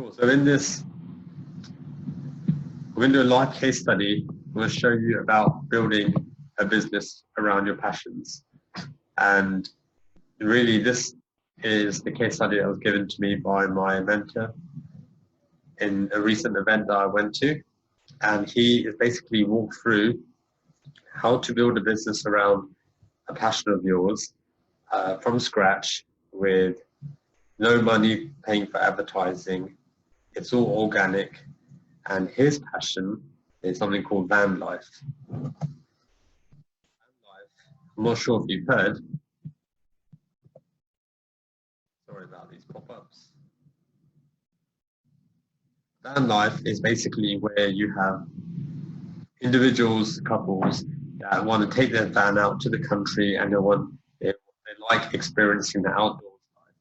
Cool. So in this, we're going to do a live case study. I'm going to show you about building a business around your passions. And really, this is the case study that was given to me by my mentor in a recent event that I went to. And he is basically walked through how to build a business around a passion of yours from scratch with no money paying for advertising. It's all organic. And his passion is something called van life. Van life, I'm not sure if you've heard. Sorry about these pop-ups. Van life is basically where you have individuals, couples that want to take their van out to the country and they like experiencing the outdoors life.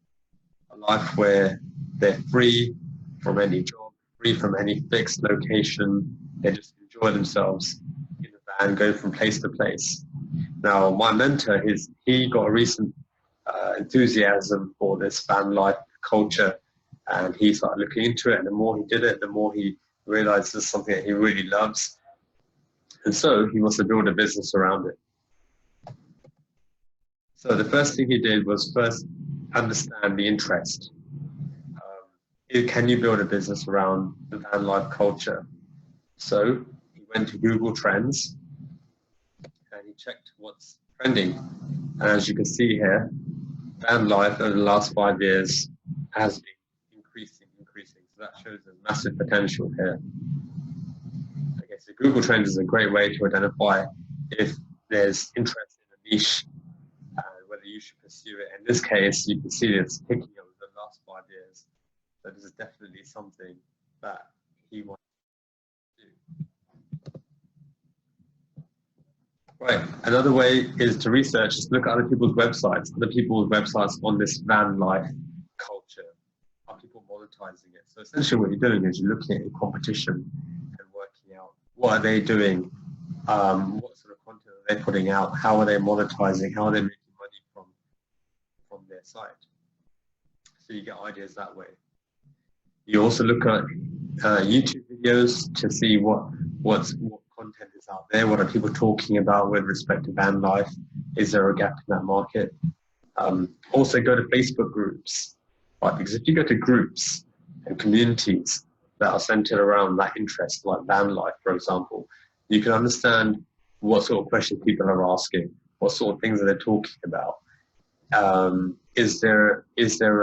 A life where they're free from any job, free from any fixed location. They just enjoy themselves in the van, go from place to place. Now, my mentor, he got a recent enthusiasm for this van life culture, and he started looking into it. And the more he did it, the more he realized this is something that he really loves. And so he wants to build a business around it. So the first thing he did was first understand the interest. Can you build a business around the van life culture? So he went to Google Trends and he checked what's trending. And as you can see here, van life over the last 5 years has been increasing. So that shows there's massive potential here. Okay, so Google Trends is a great way to identify if there's interest in a niche and whether you should pursue it. In this case, you can see it's picking up over the last 5 years. So this is definitely something that he wants to do. Right, another way is to research, is look at other people's websites on this van life culture. Are people monetizing it? So essentially what you're doing is you're looking at a competition and working out what are they doing, what sort of content are they putting out, how are they monetizing, how are they making money from their site. So you get ideas that way. You also look at YouTube videos to see what content is out there. What are people talking about with respect to van life? Is there a gap in that market? Also go to Facebook groups, right? Because if you go to groups and communities that are centered around that interest, like van life, for example, you can understand what sort of questions people are asking, what sort of things are they talking about. Is there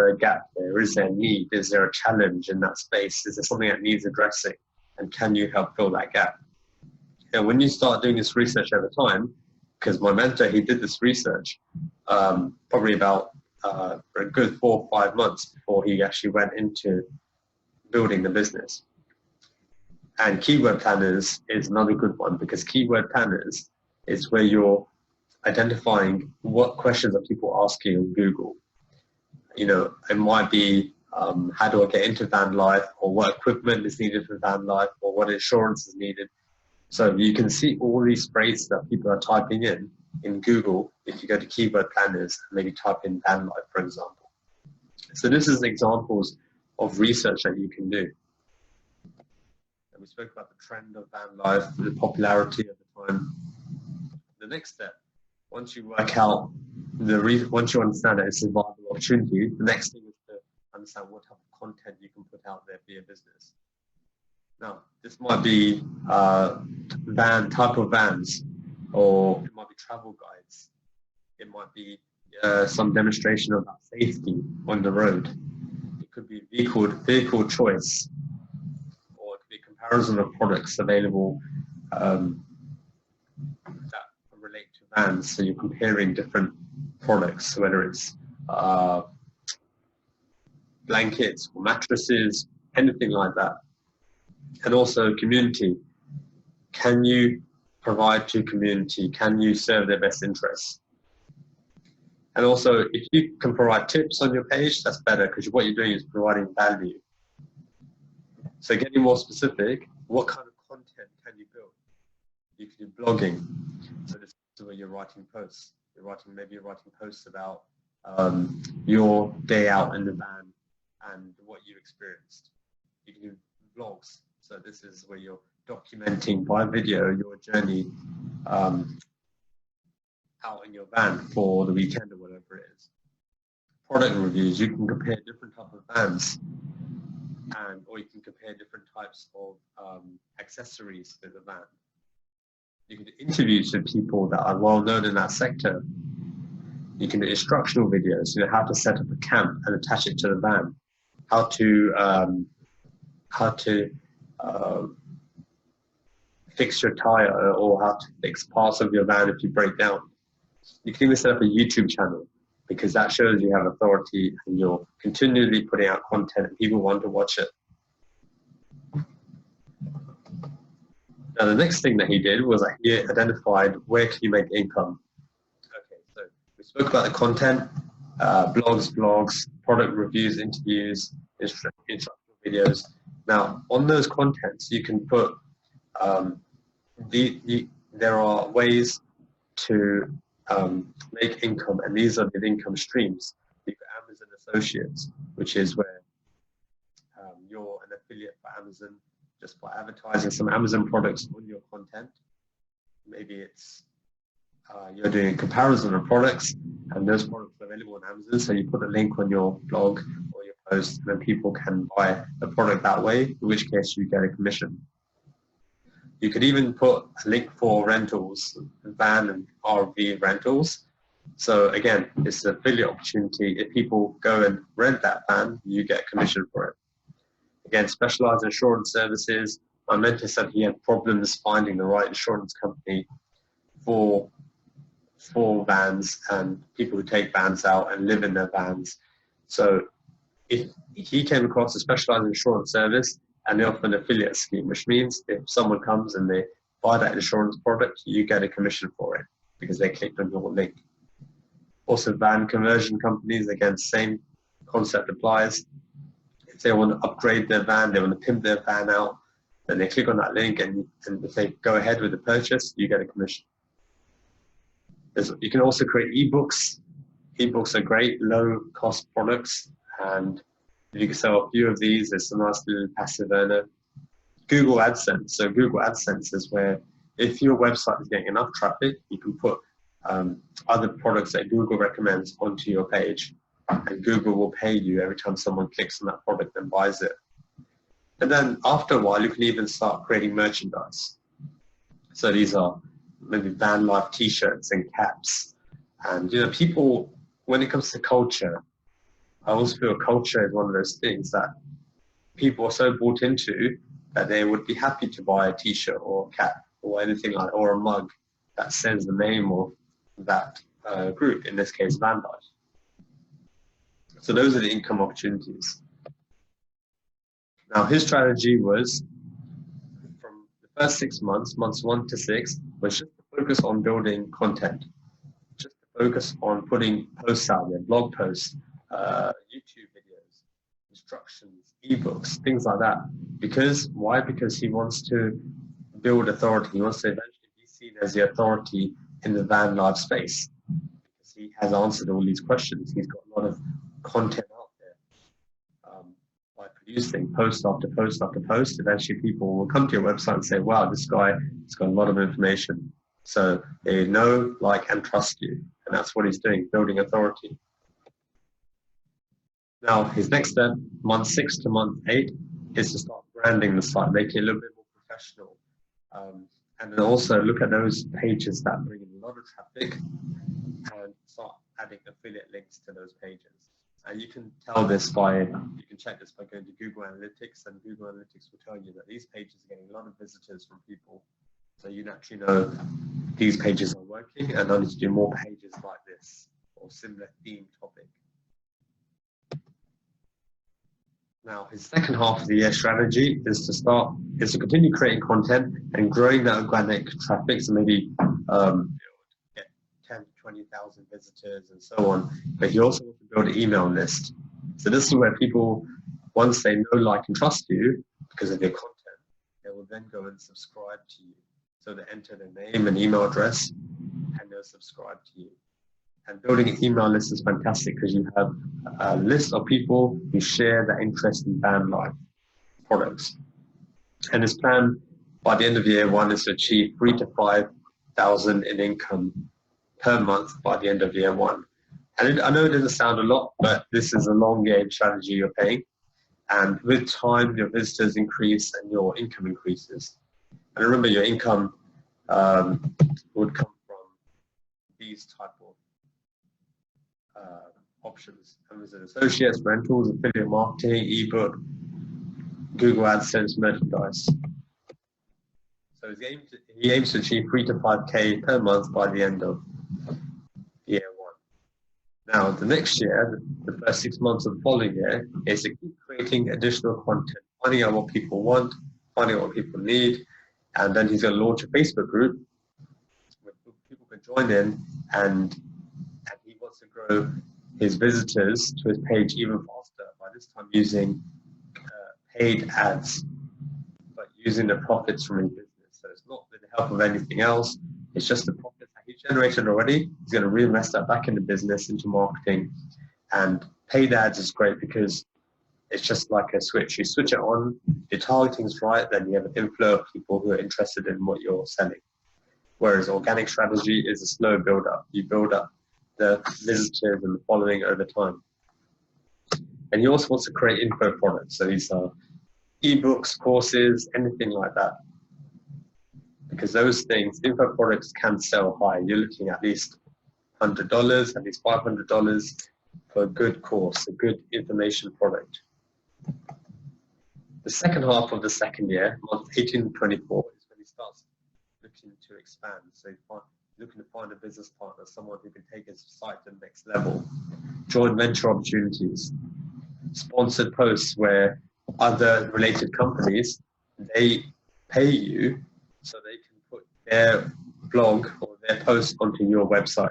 a gap there? Is there a need? Is there a challenge in that space? Is there something that needs addressing? And can you help fill that gap? And when you start doing this research over time, because my mentor, he did this research probably about a good 4 or 5 months before he actually went into building the business. And keyword planners is another good one, because keyword planners is where you're identifying what questions are people asking on Google. You know, it might be how do I get into van life, or what equipment is needed for van life, or what insurance is needed. So you can see all these phrases that people are typing in Google if you go to keyword planners and maybe type in van life, for example. So this is examples of research that you can do. And we spoke about the trend of van life, the popularity at the time. The next step, once you work out once you understand that it's a viable opportunity, the next thing is to understand what type of content you can put out there for your business. Now, this might be type of vans, or it might be travel guides. It might be some demonstration of safety on the road. It could be vehicle choice, or it could be a comparison of products available that relate to vans. So you're comparing different products, whether it's blankets or mattresses, anything like that. And also community. Can you provide to community? Can you serve their best interests? And also, if you can provide tips on your page, that's better, because what you're doing is providing value. So getting more specific, what kind of content can you build? You can do blogging. So this is where you're writing posts. Maybe you're writing posts about your day out in the van and what you experienced. You can do vlogs. So this is where you're documenting by video your journey out in your van for the weekend or whatever it is. Product reviews, you can compare different types of vans, or you can compare different types of accessories for the van. You can do interviews with people that are well known in that sector. You can do instructional videos, how to set up a camp and attach it to the van, how to fix your tire, or how to fix parts of your van if you break down. You can even set up a YouTube channel, because that shows you have authority and you're continually putting out content and people want to watch it. Now, the next thing that he did was that he identified where can you make income. Okay, so we spoke about the content, blogs, product reviews, interviews, instructional videos. Now, on those contents, you can put, there are ways to make income, and these are the income streams. You've got Amazon Associates, which is where you're an affiliate for Amazon just by advertising some Amazon products on your content. Maybe it's you're doing a comparison of products, and those products are available on Amazon, so you put a link on your blog or your post, and then people can buy the product that way, in which case you get a commission. You could even put a link for rentals, van and RV rentals. So again, it's an affiliate opportunity. If people go and rent that van, you get commission for it. Again, specialized insurance services. My mentor said he had problems finding the right insurance company for vans and people who take vans out and live in their vans. So if he came across a specialized insurance service, and they offer an affiliate scheme, which means if someone comes and they buy that insurance product, you get a commission for it because they clicked on your link. Also, van conversion companies, again, same concept applies. If they want to upgrade their van, they want to pimp their van out, then they click on that link, and if they go ahead with the purchase, you get a commission. You can also create ebooks. Ebooks are great, low-cost products, and if you can sell a few of these, there's a nice little passive earner. Google AdSense. So Google AdSense is where if your website is getting enough traffic, you can put other products that Google recommends onto your page, and Google will pay you every time someone clicks on that product and buys it. And then after a while, you can even start creating merchandise. So these are maybe van life t-shirts and caps. And people, when it comes to culture, I also feel culture is one of those things that people are so bought into that they would be happy to buy a t-shirt or a cap or anything like, or a mug that says the name of that group, in this case, van life. So those are the income opportunities. Now, his strategy was, from the first 6 months, months 1 to 6, was just to focus on building content, just to focus on putting posts out there, blog posts, YouTube videos, instructions, ebooks, things like that. Why? Because he wants to build authority. He wants to eventually be seen as the authority in the van life space, because he has answered all these questions. He's got a lot of content out there. By producing post after post after post, eventually people will come to your website and say, wow, this guy has got a lot of information. So they know, like, and trust you. And that's what he's doing, building authority. Now, his next step, month 6 to month 8, is to start branding the site, make it a little bit more professional. And then also look at those pages that bring in a lot of traffic and start adding affiliate links to those pages. And you can tell this by, you can check this by going to Google Analytics, and Google Analytics will tell you that these pages are getting a lot of visitors from people. So you naturally know these pages are working, and I need to do more pages like this or similar theme topic. Now, his second half of the year strategy is to continue creating content and growing that organic traffic. So maybe get 10 to 20,000 visitors and so on. But he also wants to build an email list. So this is where people, once they know, like, and trust you because of your content, they will then go and subscribe to you. So they enter their name and email address, and they'll subscribe to you. And building an email list is fantastic because you have a list of people who share their interest in van life. products. And his plan by the end of year one is to achieve 3,000 to 5,000 in income per month by the end of year one. And I know it doesn't sound a lot, but this is a long game strategy you're paying. And with time, your visitors increase and your income increases. And remember, your income would come from these type of options: Amazon Associates, rentals, affiliate marketing, ebook, Google AdSense, merchandise. So he aims to achieve 3 to 5K per month by the end of year one. Now, the next year, the first 6 months of the following year, is to keep creating additional content, finding out what people want, finding out what people need, and then he's going to launch a Facebook group where people can join in, and he wants to grow his visitors to his page even faster, by this time using paid ads, but using the profits from his business. So it's not with the help of anything else, it's just the profits that he's generated already. He's going to reinvest that back in the business, into marketing. And paid ads is great because it's just like a switch. You switch it on, your targeting's right, then you have an inflow of people who are interested in what you're selling. Whereas organic strategy is a slow build up. You build up the visitors and the following over time. And he also wants to create info products. So these are ebooks, courses, anything like that. Because those things, info products can sell high. You're looking at least $100, at least $500 for a good course, a good information product. The second half of the second year, month 18 to 24, is when he starts looking to expand. So he's looking to find a business partner, someone who can take his site to the next level. Joint venture opportunities, sponsored posts where other related companies, they pay you so they can put their blog or their post onto your website.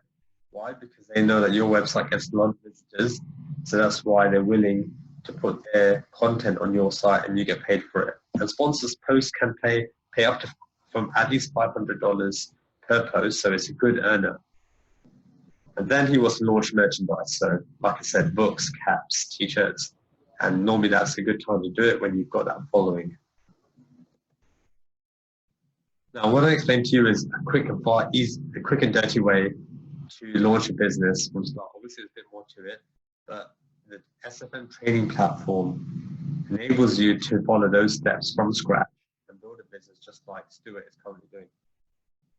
Why? Because they know that your website gets a lot of visitors, so that's why they're willing to put their content on your site and you get paid for it. And sponsors posts can pay up to from at least $500 per post, so it's a good earner. And then he wants to launch merchandise, so like I said, books, caps, t-shirts, and normally that's a good time to do it when you've got that following. Now, what I explained to you is a quick and dirty way to launch a business from start. Obviously, there's a bit more to it, but the SFM training platform enables you to follow those steps from scratch and build a business just like Stuart is currently doing.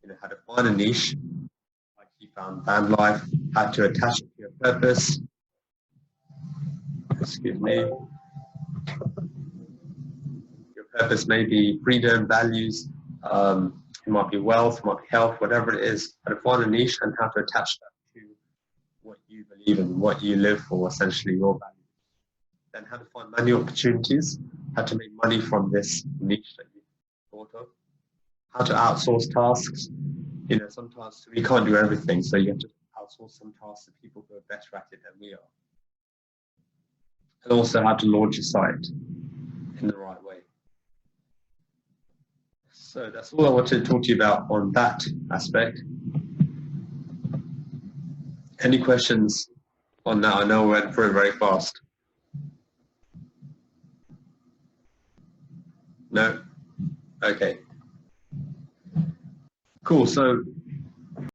You know, how to find a niche, like he found van life, how to attach it to your purpose. Excuse me. Your purpose may be freedom, values, it might be wealth, it might be health, whatever it is. How to find a niche and how to attach that to what you believe in, what you live for, essentially your values. Then how to find money opportunities, how to make money from this niche that you thought of. How to outsource tasks. You know, sometimes we can't do everything, so you have to outsource some tasks to people who are better at it than we are. And also how to launch a site in the right way. So that's all I wanted to talk to you about on that aspect. Any questions on that? I know we went through it very fast. No? Okay. Cool. So